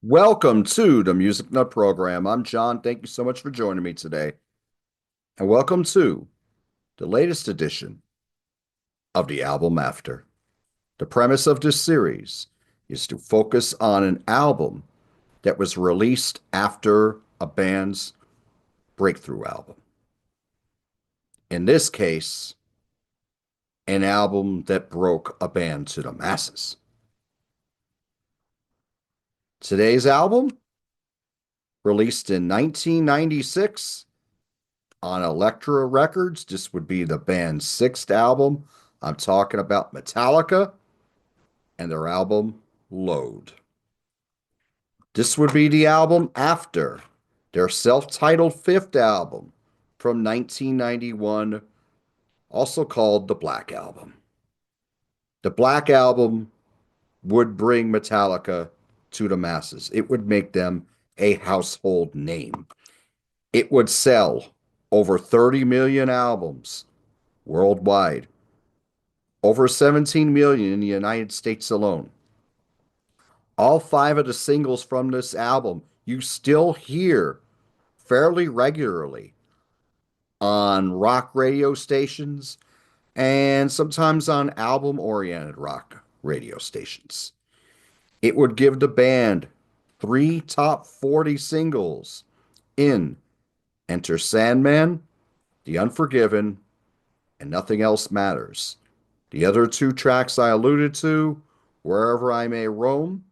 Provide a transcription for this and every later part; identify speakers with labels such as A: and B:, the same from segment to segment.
A: Welcome to the Music Nut Program. I'm John. Thank you so much for joining me today. And welcome to the latest edition of the album After. The premise of this series is to focus on an album that was released after a band's breakthrough album. In this case, an album that broke a band to the masses. Today's album, released in 1996, on Elektra Records. This would be the band's sixth album. I'm talking about Metallica and their album Load. This would be the album after their self-titled fifth album from 1991, also called the Black Album. The Black Album would bring Metallica to the masses. It would make them a household name. It would sell over 30 million albums worldwide, over 17 million in the United States alone. All five of the singles from this album you still hear fairly regularly on rock radio stations and sometimes on album-oriented rock radio stations. It would give the band three top 40 singles in Enter Sandman, The Unforgiven, and Nothing Else Matters. The other two tracks I alluded to, Wherever I May Roam,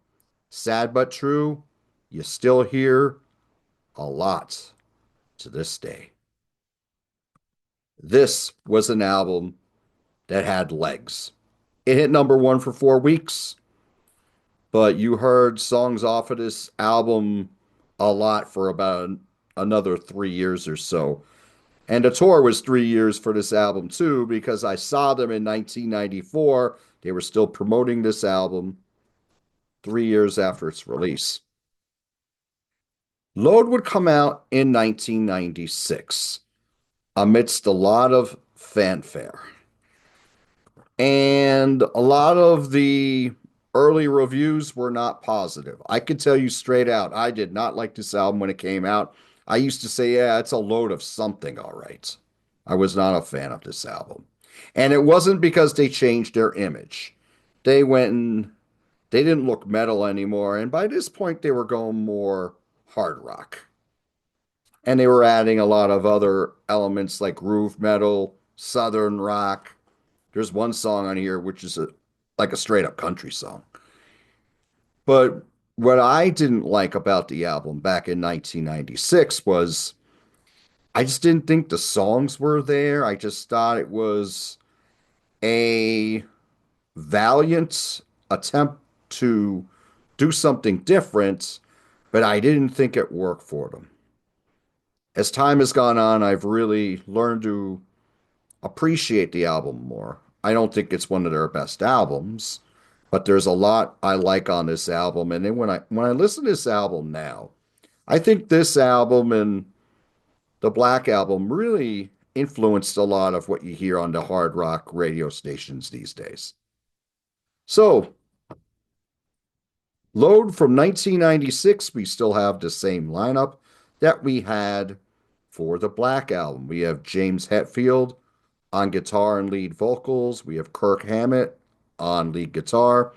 A: Sad But True, you still hear a lot to this day. This was an album that had legs. It hit number one for 4 weeks, but you heard songs off of this album a lot for about another 3 years or so. And the tour was 3 years for this album too, because I saw them in 1994. They were still promoting this album 3 years after its release. Load would come out in 1996 amidst a lot of fanfare. And a lot of the early reviews were not positive. I can tell you straight out, I did not like this album when it came out. I used to say, yeah, it's a load of something, all right. I was not a fan of this album. And it wasn't because they changed their image. They went and they didn't look metal anymore. And by this point, they were going more hard rock. And they were adding a lot of other elements like groove metal, southern rock. There's one song on here which is like a straight up country song. But what I didn't like about the album back in 1996 was I just didn't think the songs were there. I just thought it was a valiant attempt to do something different, but I didn't think it worked for them. As time has gone on, I've really learned to appreciate the album more. I don't think it's one of their best albums, but there's a lot I like on this album. And then when I listen to this album now, I think this album and the Black Album really influenced a lot of what you hear on the hard rock radio stations these days. So, Load from 1996, we still have the same lineup that we had for the Black Album. We have James Hetfield on guitar and lead vocals. We have Kirk Hammett on lead guitar.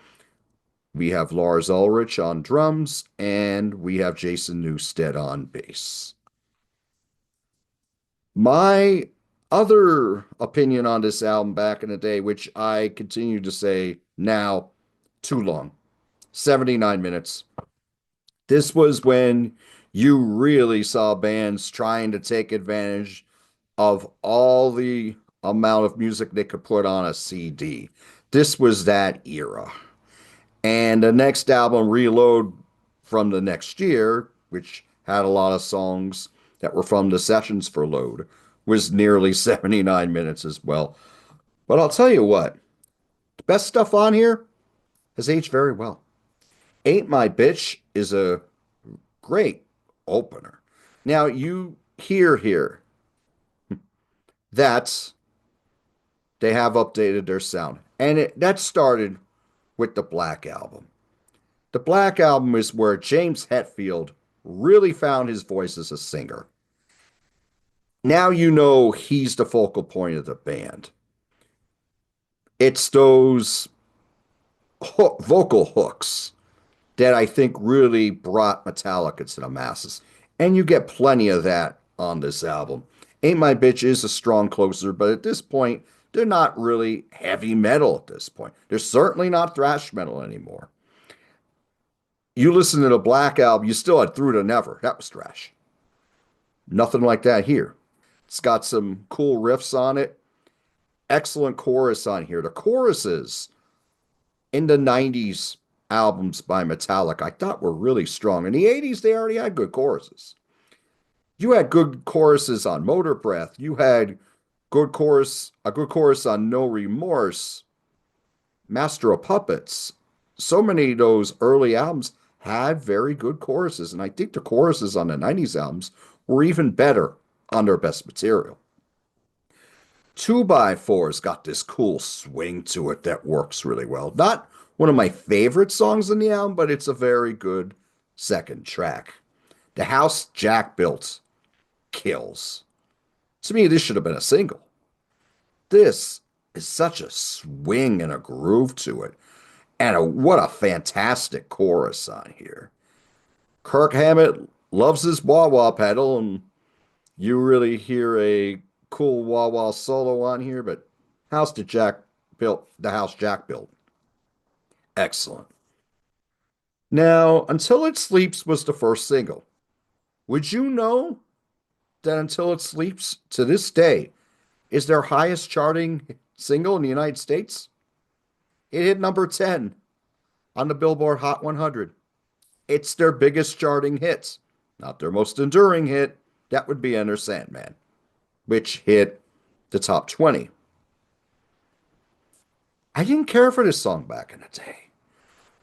A: We have Lars Ulrich on drums, and we have Jason Newsted on bass. My other opinion on this album back in the day, which I continue to say now, too long. 79 minutes. This was when you really saw bands trying to take advantage of all the amount of music they could put on a CD. This was that era. And the next album, Reload, from the next year, which had a lot of songs that were from the sessions for Load, was nearly 79 minutes as well. But I'll tell you what, the best stuff on here has aged very well. Ain't My Bitch is a great opener. Now, you hear here that they have updated their sound, and that started with the Black Album. The Black Album is where James Hetfield really found his voice as a singer. Now you know he's the focal point of the band. It's those vocal hooks that I think really brought Metallica to the masses. And you get plenty of that on this album. Ain't My Bitch is a strong closer, but at this point, they're not really heavy metal at this point. They're certainly not thrash metal anymore. You listen to the Black Album, you still had Through to Never. That was thrash. Nothing like that here. It's got some cool riffs on it. Excellent chorus on here. The choruses in the 90s albums by Metallica, I thought were really strong. In the 80s, they already had good choruses. You had good choruses on Motor Breath. You had a good chorus on No Remorse, Master of Puppets. So many of those early albums had very good choruses, and I think the choruses on the 90s albums were even better on their best material. Two by Four's got this cool swing to it that works really well. Not one of my favorite songs in the album, but it's a very good second track. The House Jack Built kills. To me, this should have been a single. This is such a swing and a groove to it. And what a fantastic chorus on here. Kirk Hammett loves his wah wah pedal, and you really hear a cool wah wah solo on here, but the house Jack built. Excellent. Now, Until It Sleeps was the first single. Would you know that Until It Sleeps to this day is their highest charting single in the United States? It hit number 10 on the Billboard Hot 100. It's their biggest charting hit. Not their most enduring hit. That would be Enter Sandman, which hit the top 20. I didn't care for this song back in the day,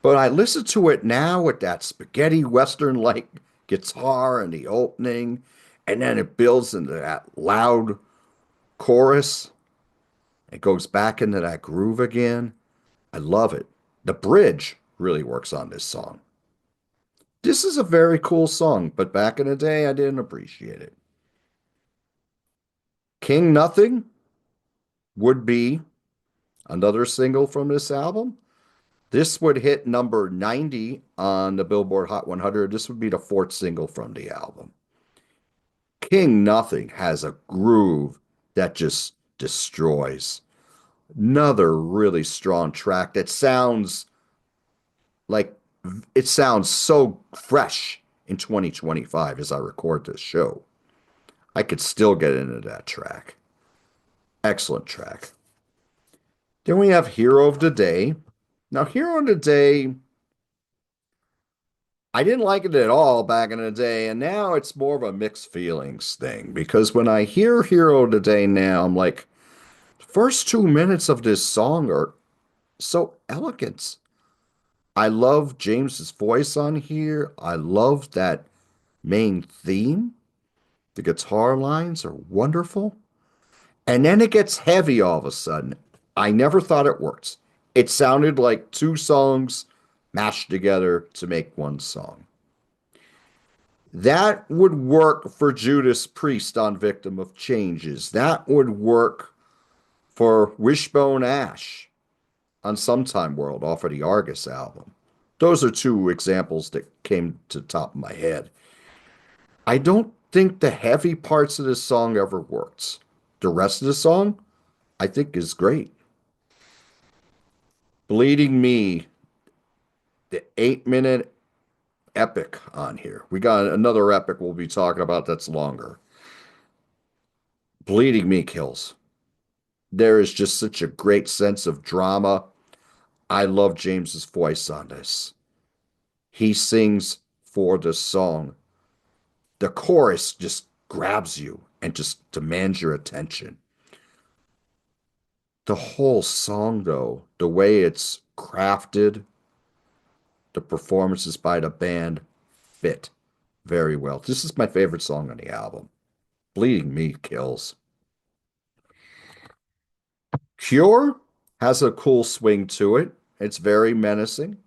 A: but I listen to it now with that spaghetti western like guitar in the opening, and then it builds into that loud chorus. It goes back into that groove again. I love it. The bridge really works on this song. This is a very cool song, but back in the day, I didn't appreciate it. King Nothing would be another single from this album. This would hit number 90 on the Billboard Hot 100. This would be the fourth single from the album. King Nothing has a groove that just destroys. Another really strong track that sounds like it sounds so fresh in 2025 as I record this show. I could still get into that track. Excellent track. Then we have Hero of the Day. Now, Hero of the Day, I didn't like it at all back in the day, and now it's more of a mixed feelings thing because when I hear Hero of the Day now, I'm like, the first 2 minutes of this song are so elegant. I love James's voice on here. I love that main theme. The guitar lines are wonderful. And then it gets heavy all of a sudden. I never thought it worked. It sounded like two songs mashed together to make one song. That would work for Judas Priest on Victim of Changes. That would work for Wishbone Ash on Sometime World off of the Argus album. Those are two examples that came to the top of my head. I don't think the heavy parts of this song ever worked. The rest of the song, I think, is great. Bleeding Me, the 8 minute epic on here. We got another epic we'll be talking about that's longer. Bleeding Me kills. There is just such a great sense of drama. I love James's voice on this. He sings for the song. The chorus just grabs you and just demands your attention. The whole song, though, the way it's crafted, the performances by the band fit very well. This is my favorite song on the album. Bleeding Me kills. Cure has a cool swing to it. It's very menacing.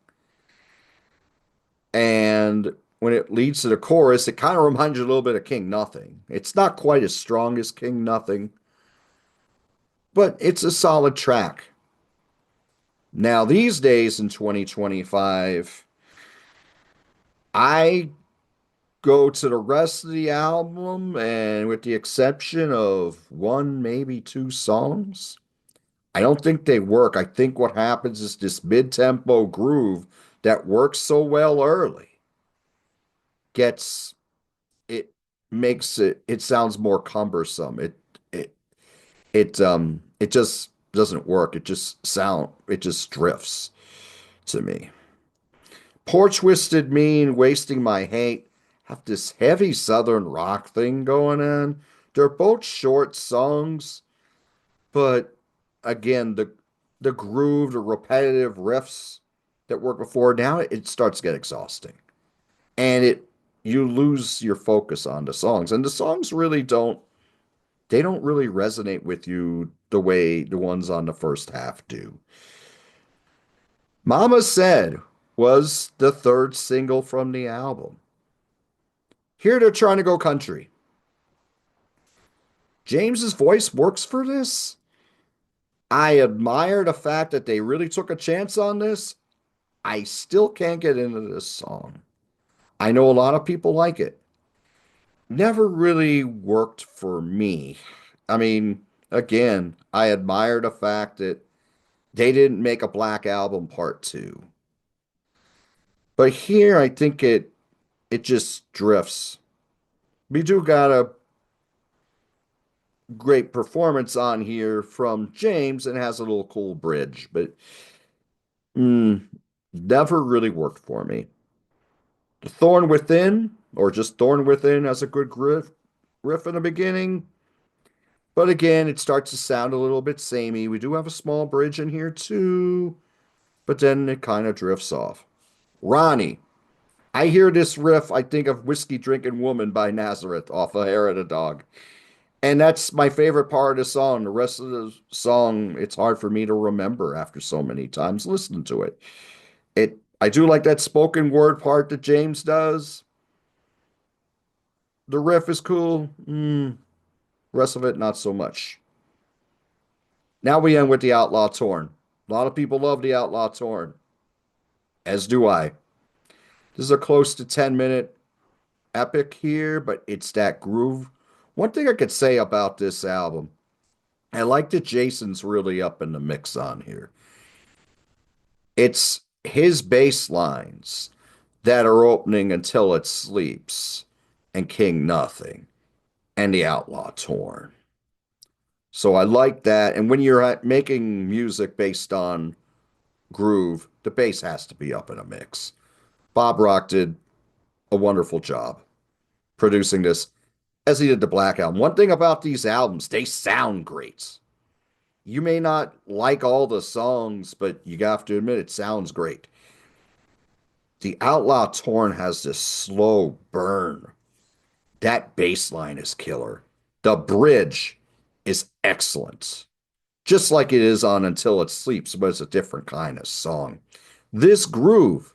A: And when it leads to the chorus, it kind of reminds you a little bit of King Nothing. It's not quite as strong as King Nothing, but it's a solid track. Now, these days in 2025, I go to the rest of the album, and with the exception of one, maybe two songs, I don't think they work. I think what happens is this mid-tempo groove that works so well early gets it makes it sounds more cumbersome. It it just doesn't work. It just drifts to me. Poor Twisted Mean, Wasting My Hate have this heavy southern rock thing going on. They're both short songs, but again, the groove, the repetitive riffs that worked before, now it starts to get exhausting. And it you lose your focus on the songs. And the songs really don't really resonate with you the way the ones on the first half do. Mama Said was the third single from the album. Here they're trying to go country. James's voice works for this. I admire the fact that they really took a chance on this. I still can't get into this song. I know a lot of people like it. Never really worked for me. I mean, again, I admire the fact that they didn't make a Black Album Part 2. But here I think it just drifts. We do got a great performance on here from James and has a little cool bridge, but mm, never really worked for me. The Thorn Within, or just Thorn Within, has a good riff in the beginning, but again, it starts to sound a little bit samey. We do have a small bridge in here too, but then it kind of drifts off. Ronnie, I hear this riff, I think of Whiskey Drinking Woman by Nazareth off of Hair of the Dog. And that's my favorite part of the song. The rest of the song, it's hard for me to remember after so many times listening to it. I do like that spoken word part that James does. The riff is cool. Rest of it, not so much. Now we end with the Outlaw Torn. A lot of people love the Outlaw Torn, as do I. This is a close to 10-minute epic here, but it's that groove. One thing I could say about this album, I like that Jason's really up in the mix on here. It's his bass lines that are opening Until It Sleeps and King Nothing and the Outlaw Torn. So I like that. And when you're making music based on groove, the bass has to be up in a mix. Bob Rock did a wonderful job producing this as he did the Black Album. One thing about these albums, they sound great. You may not like all the songs, but you have to admit it sounds great. The Outlaw Torn has this slow burn. That bass line is killer. The bridge is excellent. Just like it is on Until It Sleeps, but it's a different kind of song. This groove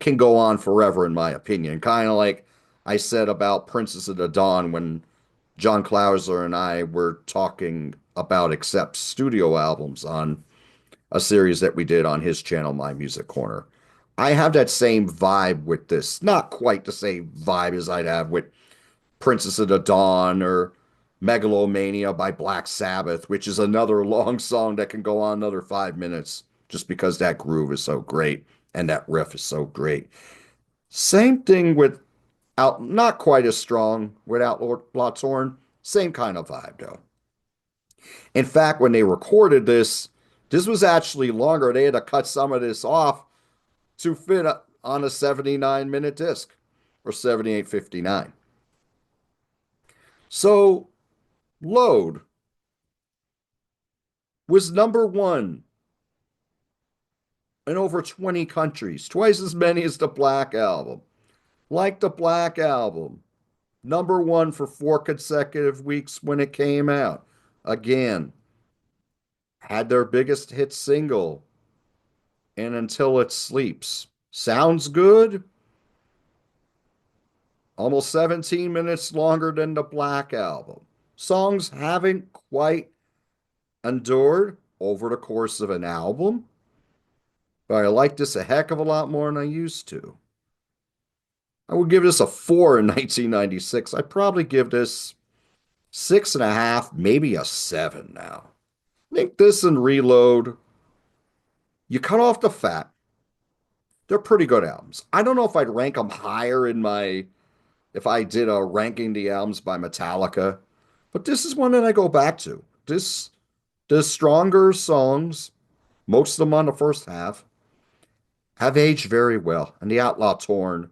A: can go on forever, in my opinion. Kind of like I said about Princess of the Dawn when John Clauser and I were talking about Accept studio albums on a series that we did on his channel, My Music Corner. I have that same vibe with this. Not quite the same vibe as I'd have with Princess of the Dawn or Megalomania by Black Sabbath, which is another long song that can go on another 5 minutes just because that groove is so great and that riff is so great. Same thing with not quite as strong with Outlaw Torn. Same kind of vibe though. In fact, when they recorded this, this was actually longer. They had to cut some of this off to fit on a 79-minute disc or 78:59. So Load was number one in over 20 countries, twice as many as the Black Album. Like the Black Album, number one for 4 consecutive weeks when it came out. Again, had their biggest hit single in Until It Sleeps. Sounds good. Almost 17 minutes longer than the Black Album. Songs haven't quite endured over the course of an album, but I like this a heck of a lot more than I used to. I would give this a 4 in 1996. I'd probably give this 6.5, maybe a 7 now. I think this and Reload, you cut off the fat. They're pretty good albums. I don't know if I'd rank them higher in my, if I did a ranking the albums by Metallica, but this is one that I go back to. The stronger songs, most of them on the first half, have aged very well, and the Outlaw Torn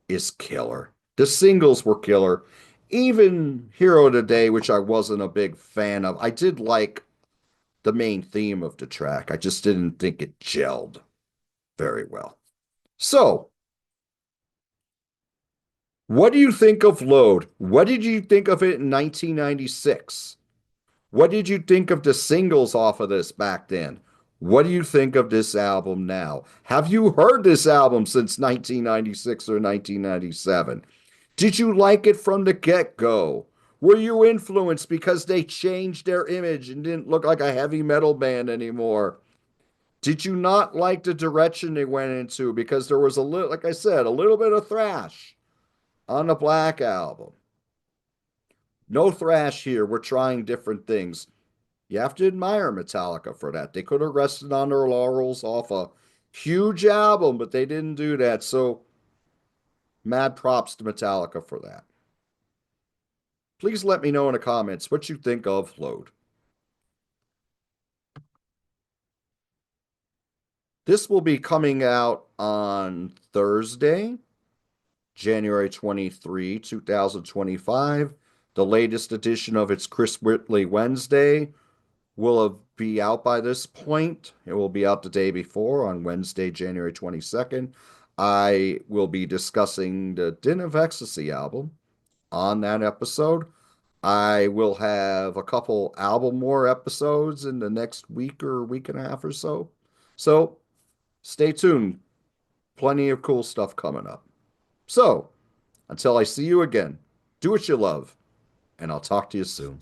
A: is killer. The singles were killer. Even Hero of the Day, which I wasn't a big fan of, I did like the main theme of the track. I just didn't think it gelled very well. So, what do you think of Load? What did you think of it in 1996? What did you think of the singles off of this back then? What do you think of this album now? Have you heard this album since 1996 or 1997? Did you like it from the get-go? Were you influenced because they changed their image and didn't look like a heavy metal band anymore? Did you not like the direction they went into because there was a little, like I said, a little bit of thrash on the Black Album? No thrash here. We're trying different things. You have to admire Metallica for that. They could have rested on their laurels off a huge album, but they didn't do that. So, mad props to Metallica for that. Please let me know in the comments what you think of Load. This will be coming out on Thursday, January 23, 2025. The latest edition of its Chris Whitley Wednesday will be out by this point. It will be out the day before on Wednesday, January 22nd. I will be discussing the Den of Ecstasy album on that episode. I will have a couple album more episodes in the next week or week and a half or so. So stay tuned. Plenty of cool stuff coming up. So until I see you again, do what you love, and I'll talk to you soon.